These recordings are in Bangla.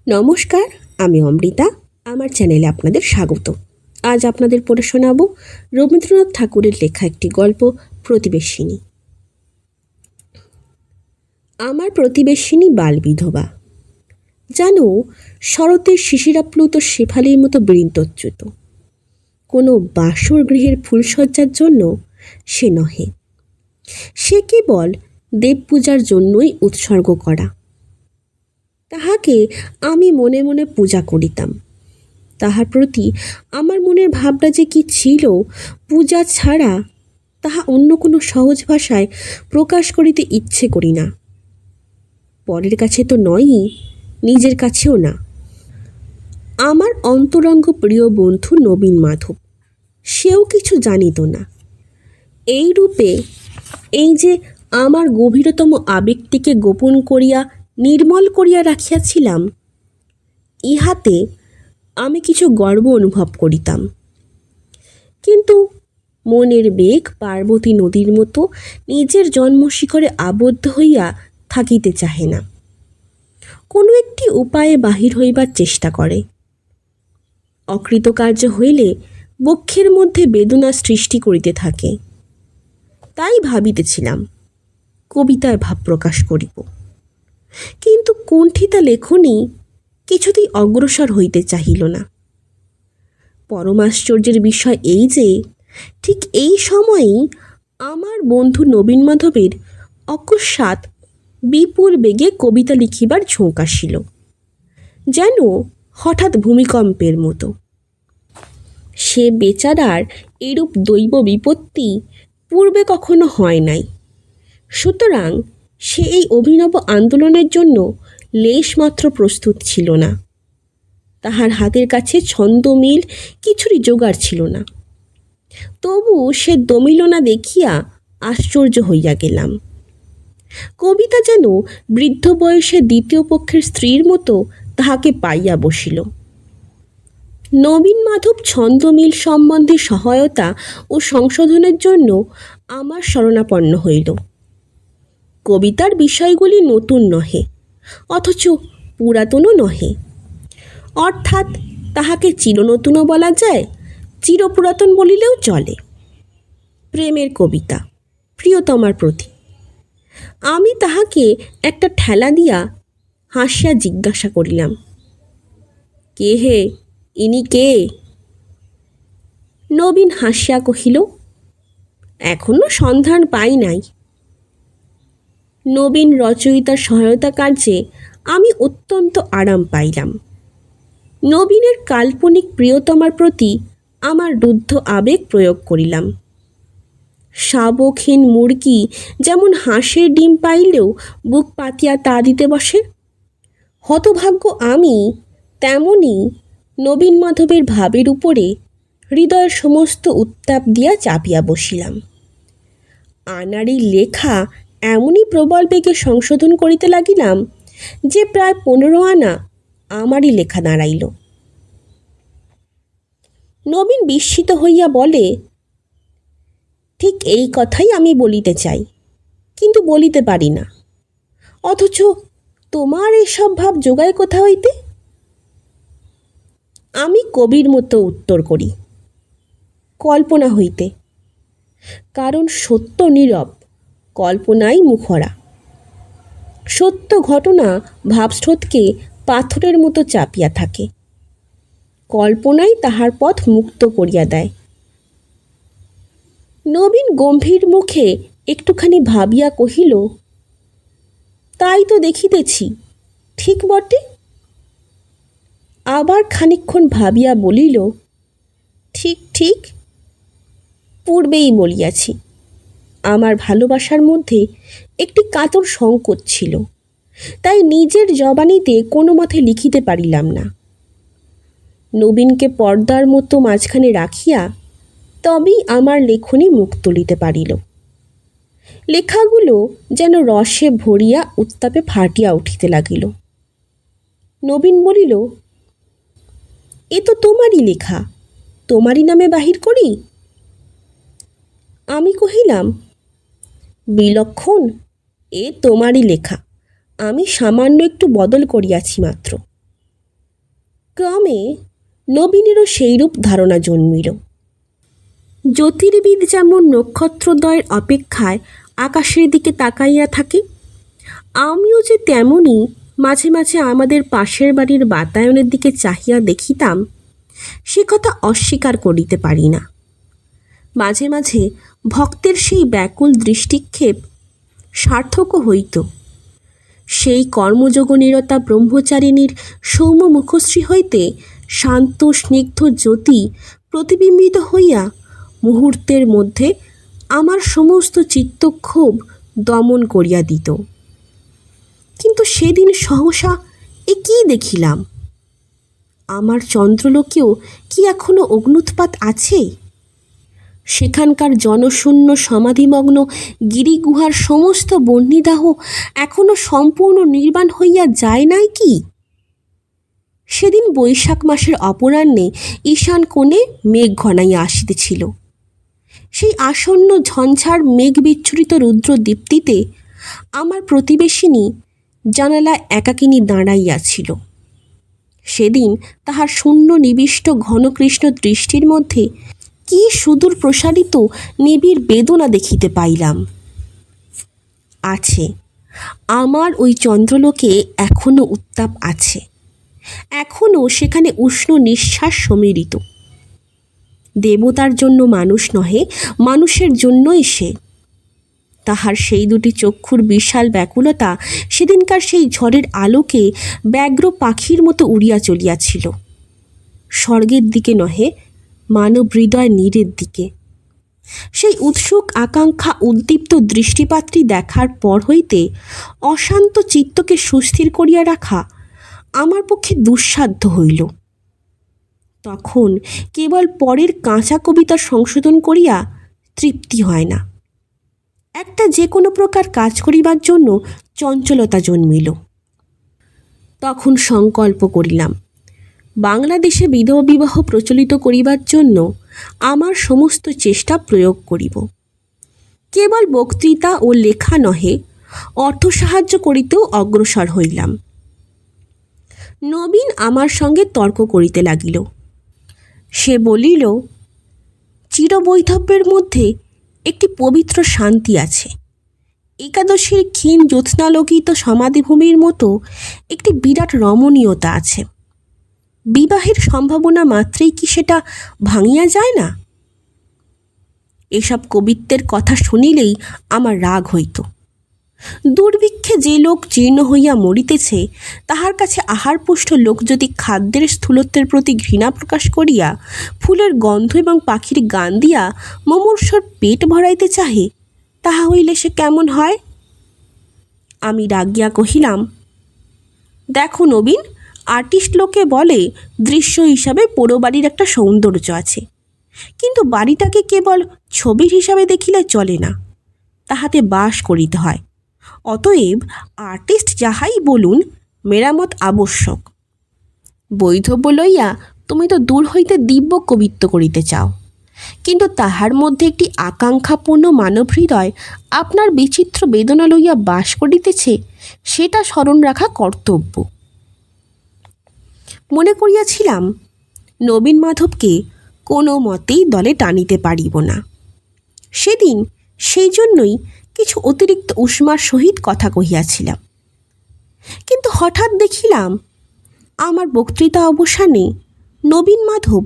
নমস্কার, আমি অমৃতা। আমার চ্যানেলে আপনাদের স্বাগত। আজ আপনাদের পড়ে শোনাব রবীন্দ্রনাথ ঠাকুরের লেখা একটি গল্প, প্রতিবেশিনী। আমার প্রতিবেশিনী বালবিধবা। জানো, শরতের শিশিরাপ্লুত শেফালির মতো বৃন্তচ্যুত। কোনো বাসর গৃহের ফুলসজ্জার জন্য সে নহে, সে কেবল দেবপূজার জন্যই উৎসর্গ করা। তাহাকে আমি মনে মনে পূজা করিতাম। তাহার প্রতি আমার মনের ভাবনা যে কি ছিল, পূজা ছাড়া তাহা অন্য কোনো সহজ ভাষায় প্রকাশ করিতে ইচ্ছে করি না। পরের কাছে তো নয়ই, নিজের কাছেও না। আমার অন্তরঙ্গ প্রিয় বন্ধু নবীন মাধব, সেও কিছু জানিত না। এই রূপে এই যে আমার গভীরতম আবেগটিকে গোপন করিয়া নির্মল করিয়া রাখিয়াছিলাম, ইহাতে আমি কিছু গর্ব অনুভব করিতাম। কিন্তু মনের বেগ পার্বতী নদীর মতো নিজের জন্মশিখরে আবদ্ধ হইয়া থাকিতে চাহে না, কোনো একটি উপায়ে বাহির হইবার চেষ্টা করে। অকৃতকার্য হইলে বক্ষের মধ্যে বেদনা সৃষ্টি করিতে থাকে। তাই ভাবিতেছিলাম কবিতায় ভাব প্রকাশ করিব, কিন্তু কুণ্ঠিতা লেখনী কিছুতেই অগ্রসর হইতে চাহিল না। পরমাশ্চর্যের বিষয় এই যে ঠিক এই সময়েই আমার বন্ধু নবীন মাধবের অকস্মাৎ বিপুল বেগে কবিতা লিখিবার ঝোঁক আসিল, যেন হঠাৎ ভূমিকম্পের মতো। সে বেচারার এরূপ দৈব বিপত্তি পূর্বে কখনো হয় নাই, সুতরাং সে এই অভিনব আন্দোলনের জন্য লেশমাত্র প্রস্তুত ছিল না। তাহার হাতের কাছে ছন্দমিল কিছুরই জোগাড় ছিল না। তবু সে দমিল না দেখিয়া আশ্চর্য হইয়া গেলাম। কবিতা যেন বৃদ্ধ বয়সে দ্বিতীয় পক্ষের স্ত্রীর মতো তাহাকে পাইয়া বসিল। নবীন মাধব ছন্দমিল সম্বন্ধে সহায়তা ও সংশোধনের জন্য আমার শরণাপন্ন হইল। কবিতার বিষয়গুলি নতুন নহে, অথচ পুরাতনও নহে, অর্থাৎ তাহাকে চিরনতুনও বলা যায়, চিরপুরাতন বলিলেও চলে। প্রেমের কবিতা, প্রিয়তমার প্রতি। আমি তাহাকে একটা ঠেলা দিয়া হাসিয়া জিজ্ঞাসা করিলাম, কে হে, ইনি কে? নবীন হাসিয়া কহিল, এখনো সন্ধান পাই নাই। নবীন রচয়িতার সহায়তা কার্যে আমি অত্যন্ত আরাম পাইলাম। নবীনের কাল্পনিক প্রিয়তমার প্রতি আমার রুদ্ধ আবেগ প্রয়োগ করিলাম। শাবকহীন মুরগি যেমন হাঁসের ডিম পাইলেও বুক পাতিয়া তা দিতে বসে, হতভাগ্য আমি তেমনি নবীন মাধবের ভাবের উপরে হৃদয়ের সমস্ত উত্তাপ দিয়া চাপিয়া বসিলাম। আনাড়ি লেখা এমনই প্রবল বেগে সংশোধন করিতে লাগিলাম যে প্রায় 15 আনা আমারই লেখা দাঁড়াইল। নবীন বিস্মিত হইয়া বলে, ঠিক এই কথাই আমি বলিতে চাই, কিন্তু বলিতে পারি না। অথচ তোমার এসব ভাব জোগায় কোথা হইতে? আমি কবির মতো উত্তর করি, কল্পনা হইতে। কারণ সত্য নীরব, কল্পনাই মুখরা। সত্য ঘটনা ভাবস্রোতকে পাথরের মতো চাপিয়া থাকে, কল্পনাই তাহার পথ মুক্ত করিয়া দেয়। নবীন গম্ভীর মুখে একটুখানি ভাবিয়া কহিল, তাই তো দেখিতেছি, ঠিক বটে। আবার খানিকক্ষণ ভাবিয়া বলিল, ঠিক ঠিক, পূর্বেই বলিয়াছি। আমার ভালোবাসার মধ্যে একটি কাতর সংকোচ ছিল, তাই নিজের জবানিতে কোনো মতে লিখিতে পারিলাম না। নবীনকে পর্দার মতো মাঝখানে রাখিয়া তবেই আমার লেখনী মুখ তুলিতে পারিল। লেখাগুলো যেন রসে ভরিয়া উত্তাপে ফাটিয়া উঠিতে লাগিল। নবীন বলিল, এ তো তোমারই লেখা, তোমারই নামে বাহির করি। আমি কহিলাম, বিলক্ষণ, এ তোমারই লেখা, আমি সামান্য একটু বদল করিয়াছি মাত্র। ক্রমে নবীনেরও সেইরূপ ধারণা জন্মিল। জ্যোতির্বিদ যেমন নক্ষত্রদ্বয়ের অপেক্ষায় আকাশের দিকে তাকাইয়া থাকে, আমিও যে তেমনই মাঝে মাঝে আমাদের পাশের বাড়ির বাতায়নের দিকে চাহিয়া দেখিতাম, সে কথা অস্বীকার করিতে পারি না। মাঝে মাঝে ভক্তের সেই ব্যাকুল দৃষ্টিক্ষেপ সার্থকও হইত। সেই কর্মযোগনিরতা ব্রহ্মচারিণীর সৌম্য মুখশ্রী হইতে শান্ত স্নিগ্ধ জ্যোতি প্রতিবিম্বিত হইয়া মুহূর্তের মধ্যে আমার সমস্ত চিত্তক্ষোভ দমন করিয়া দিত। কিন্তু সেদিন সহসা কী দেখিলাম? আমার চন্দ্রলোকেও কি এখনো অগ্নুৎপাত আছে? সেখানকার জনশূন্য সমাধিমগ্ন গিরিগুহার সমস্ত বহ্নিদাহ এখনো সম্পূর্ণ নির্বাণ হইয়া যায় নাই কি? সেদিন বৈশাখ মাসের অপরাহ্নে ঈশান কোণে মেঘ ঘনাইয়া আসিতেছিল। সেই আসন্ন ঝঞ্ঝার মেঘ বিচ্ছুরিত রুদ্রদীপ্তিতে আমার প্রতিবেশিনী জানালায় একাকিনী দাঁড়াইয়াছিল। সেদিন তাহার শূন্য নিবিষ্ট ঘনকৃষ্ণ দৃষ্টির মধ্যে কি সুদূর প্রসারিত নিবিড় বেদনা দেখিতে পাইলাম। আছে, আমার ওই চন্দ্রলোকে এখনও উত্তাপ আছে, এখনও সেখানে উষ্ণ নিঃশ্বাস সমীরিত। দেবতার জন্য মানুষ নহে, মানুষের জন্যই সে। তাহার সেই দুটি চক্ষুর বিশাল ব্যাকুলতা সেদিনকার সেই ঝড়ের আলোকে ব্যগ্র পাখির মতো উড়িয়া চলিয়াছিল, স্বর্গের দিকে নহে, মানব হৃদয় নীড়ের দিকে। সেই উৎসুক আকাঙ্ক্ষা উদ্দীপ্ত দৃষ্টিপাতটি দেখার পর হইতে অশান্ত চিত্তকে সুস্থির করিয়া রাখা আমার পক্ষে দুঃসাধ্য হইল। তখন কেবল পরের কাঁচা কবিতা সংশোধন করিয়া তৃপ্তি হয় না, একটা যে কোনো প্রকার কাজ করিবার জন্য চঞ্চলতা জন্মিল। তখন সংকল্প করিলাম, বাংলাদেশে বিধবা বিবাহ প্রচলিত করিবার জন্য আমার সমস্ত চেষ্টা প্রয়োগ করিব। কেবল বক্তৃতা ও লেখা নহে, অর্থ সাহায্য করিতেও অগ্রসর হইলাম। নবীন আমার সঙ্গে তর্ক করিতে লাগিল। সে বলিল, চিরবৈধব্যের মধ্যে একটি পবিত্র শান্তি আছে। একাদশীর ক্ষীণ জ্যোৎস্নালোকিত সমাধিভূমির মতো একটি বিরাট রমণীয়তা আছে। বিবাহের সম্ভাবনা মাত্রেই কি সেটা ভাঙিয়া যায় না? এসব কবিত্বের কথা শুনিলেই আমার রাগ হইত। দুর্ভিক্ষে যে লোক জীর্ণ হইয়া মরিতেছে, তাহার কাছে আহারপুষ্ট লোক যদি খাদ্যের স্থূলত্বের প্রতি ঘৃণা প্রকাশ করিয়া ফুলের গন্ধ এবং পাখির গান দিয়া মুমূর্ষুর পেট ভরাইতে চাহে, তাহা হইলে সে কেমন হয়? আমি রাগিয়া কহিলাম, দেখো নবীন, আর্টিস্ট লোকে বলে দৃশ্য হিসাবে পোড়ো বাড়ির একটা সৌন্দর্য আছে, কিন্তু বাড়িটাকে কেবল ছবির হিসাবে দেখিলে চলে না, তাহাতে বাস করিতে হয়। অতএব আর্টিস্ট যাহাই বলুন, মেরামত আবশ্যক। বৈধব্য লইয়া তুমি তো দূর হইতে দিব্য কবিত্ব করিতে চাও, কিন্তু তাহার মধ্যে একটি আকাঙ্ক্ষাপূর্ণ মানব হৃদয় আপনার বিচিত্র বেদনা লইয়া বাস করিতেছে, সেটা স্মরণ রাখা কর্তব্য। মনে করিয়াছিলাম নবীন মাধবকে কোনো মতেই দলে টানিতে পারিব না। সেদিন সেই জন্যই কিছু অতিরিক্ত উষ্মার সহিত কথা কহিয়াছিলাম। কিন্তু হঠাৎ দেখিলাম আমার বক্তৃতা অবসানে নবীন মাধব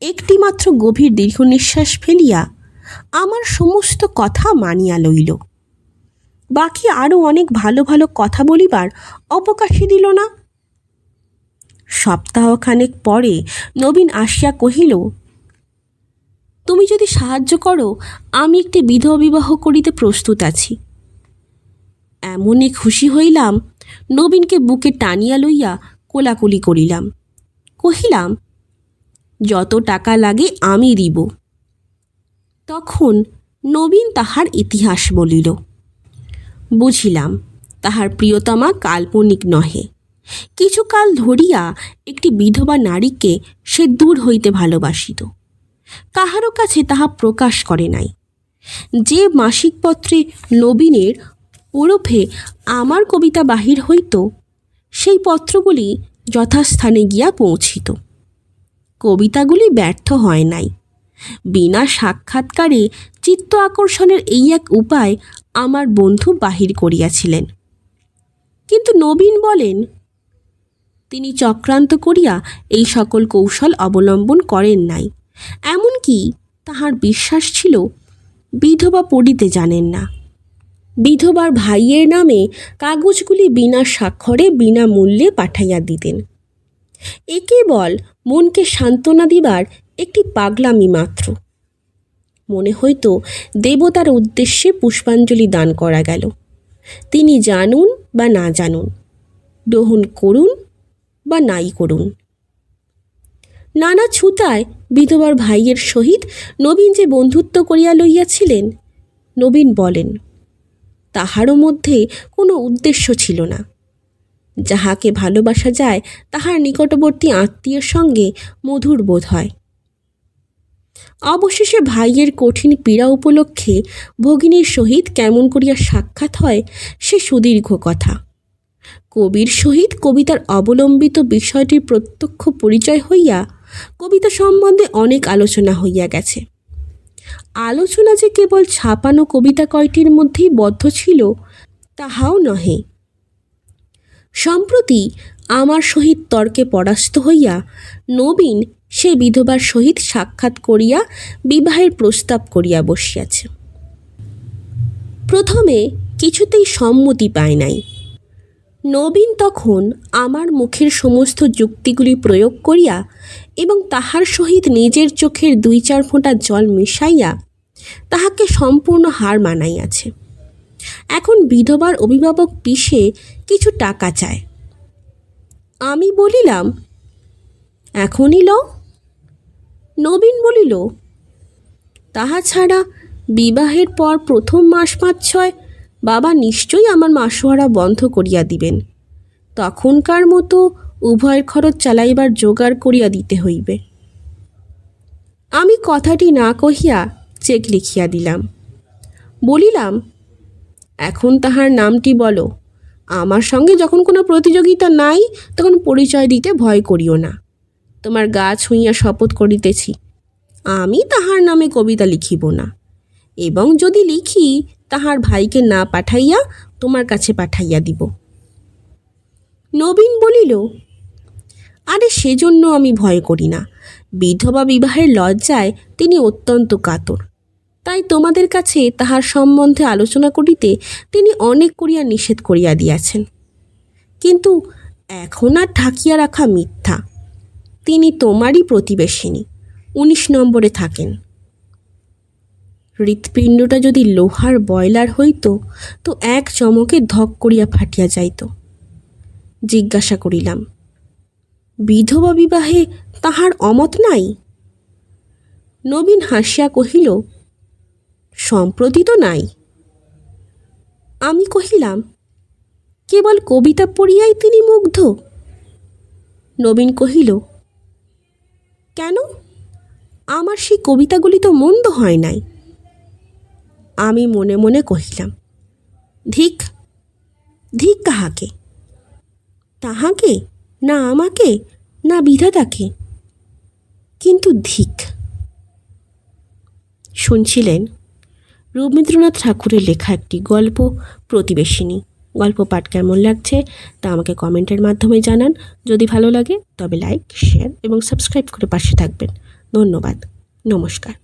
একটিমাত্র গভীর দীর্ঘ নিঃশ্বাস ফেলিয়া আমার সমস্ত কথা মানিয়া লইল। বাকি আরও অনেক ভালো ভালো কথা বলিবার অবকাশই দিল না। সপ্তাহখানেক পরে নবীন আসিয়া কহিল, তুমি যদি সাহায্য করো, আমি একটি বিধবা বিবাহ করিতে প্রস্তুত আছি। এমনই খুশি হইলাম, নবীনকে বুকে টানিয়া লইয়া কোলাকুলি করিলাম। কহিলাম, যত টাকা লাগে আমি দিব। তখন নবীন তাহার ইতিহাস বলিল। বুঝিলাম তাহার প্রিয়তমা কাল্পনিক নহে। কিছুকাল ধরিয়া একটি বিধবা নারীকে সে দূর হইতে ভালোবাসিত, কাহারও কাছে তাহা প্রকাশ করে নাই। যে মাসিকপত্রে নবীনের ওরফে আমার কবিতা বাহির হইত, সেই পত্রগুলি যথাস্থানে গিয়া পৌঁছিত। কবিতাগুলি ব্যর্থ হয় নাই। বিনা সাক্ষাৎকারে চিত্ত আকর্ষণের এই এক উপায় আমার বন্ধু বাহির করিয়াছিলেন। কিন্তু নবীন বলেন, তিনি চক্রান্ত করিয়া এই সকল কৌশল অবলম্বন করেন নাই। এমনকি তাহার বিশ্বাস ছিল বিধবা পড়িতে জানেন না। বিধবার ভাইয়ের নামে কাগজগুলি বিনা স্বাক্ষরে বিনামূল্যে পাঠাইয়া দিতেন। এ কেবল মনকে সান্ত্বনা দিবার একটি পাগলামি মাত্র। মনে হইত দেবতার উদ্দেশ্যে পুষ্পাঞ্জলি দান করা গেল। তিনি জানুন বা না জানুন, গ্রহণ করুন বা নাই করুন। নানা ছুতায় বিধবার ভাইয়ের সহিত নবীন যে বন্ধুত্ব করিয়া লইয়াছিলেন, নবীন বলেন তাহারও মধ্যে কোনো উদ্দেশ্য ছিল না। যাহাকে ভালোবাসা যায় তাহার নিকটবর্তী আত্মীয়ের সঙ্গে মধুর বোধ হয়। অবশেষে ভাইয়ের কঠিন পীড়া উপলক্ষে ভগিনীর সহিত কেমন করিয়া সাক্ষাৎ হয় সে সুদীর্ঘ কথা। কবির সহিত কবিতার অবলম্বিত বিষয়টির প্রত্যক্ষ পরিচয় হইয়া কবিতা সম্বন্ধে অনেক আলোচনা হইয়া গেছে। আলোচনা যে কেবল ছাপানো কবিতা কয়টির মধ্যেই বদ্ধ ছিল তাহাও নহে। সম্প্রতি আমার সহিত তর্কে পরাস্ত হইয়া নবীন সে বিধবার সহিত সাক্ষাৎ করিয়া বিবাহের প্রস্তাব করিয়া বসিয়াছে। প্রথমে কিছুতেই সম্মতি পায় নাই। নবীন তখন আমার মুখের সমস্ত যুক্তিগুলি প্রয়োগ করিয়া এবং তাহার সহিত নিজের চোখের 2-4 ফোঁটা জল মিশাইয়া তাহাকে সম্পূর্ণ হার মানাইয়াছে। এখন বিধবার অভিভাবক পিসে কিছু টাকা চায়। আমি বলিলাম, এখনই লও। নবীন বলিল, তাহা ছাড়া বিবাহের পর প্রথম মাস 5-6 বাবা নিশ্চয়ই আমার মাসোহারা বন্ধ করিয়া দিবেন। তখনকার মতো উভয়ের খরচ চালাইবার জোগাড় করিয়া দিতে হইবে। আমি কথাটি না কহিয়া চেক লিখিয়া দিলাম। বলিলাম, এখন তাহার নামটি বলো। আমার সঙ্গে যখন কোনো প্রতিযোগিতা নাই তখন পরিচয় দিতে ভয় করিও না। তোমার গা ছুঁইয়া শপথ করিতেছি, আমি তাহার নামে কবিতা লিখিব না, এবং যদি লিখি তাহার ভাইকে না পাঠাইয়া তোমার কাছে পাঠাইয়া দিব। নবীন বলিল, আরে সেজন্য আমি ভয় করি না। বিধবা বিবাহের লজ্জায় তিনি অত্যন্ত কাতর, তাই তোমাদের কাছে তাহার সম্বন্ধে আলোচনা করিতে তিনি অনেক করিয়া নিষেধ করিয়া দিয়াছেন। কিন্তু এখন আর ঢাকিয়া রাখা মিথ্যা। তিনি তোমারই প্রতিবেশিনী, 19 নম্বরে থাকেন। হৃৎপিণ্ডটা যদি লোহার বয়লার হইত তো এক চমকে ধক করিয়া ফাটিয়া যাইত। জিজ্ঞাসা করিলাম, বিধবা বিবাহে তাহার অমত নাই? নবীন হাসিয়া কহিল, সম্প্রতি তো নাই। আমি কহিলাম, কেবল কবিতা পড়িয়াই তিনি মুগ্ধ? নবীন কহিল, কেন, আমার সেই কবিতাগুলি তো মন্দ হয় নাই। আমি মনে মনে কহিলাম, ধিক ধিক কাহাকে? তাহাকে, না আমাকে, না বিধাতাকে, কিন্তু ধিক। শুনছিলেন রবীন্দ্রনাথ ঠাকুরের লেখা একটি গল্প, প্রতিবেশিনী। গল্প পাঠ কেমন লাগছে তা আমাকে কমেন্টের মাধ্যমে জানান। যদি ভালো লাগে তবে লাইক, শেয়ার এবং সাবস্ক্রাইব করে পাশে থাকবেন। ধন্যবাদ। নমস্কার।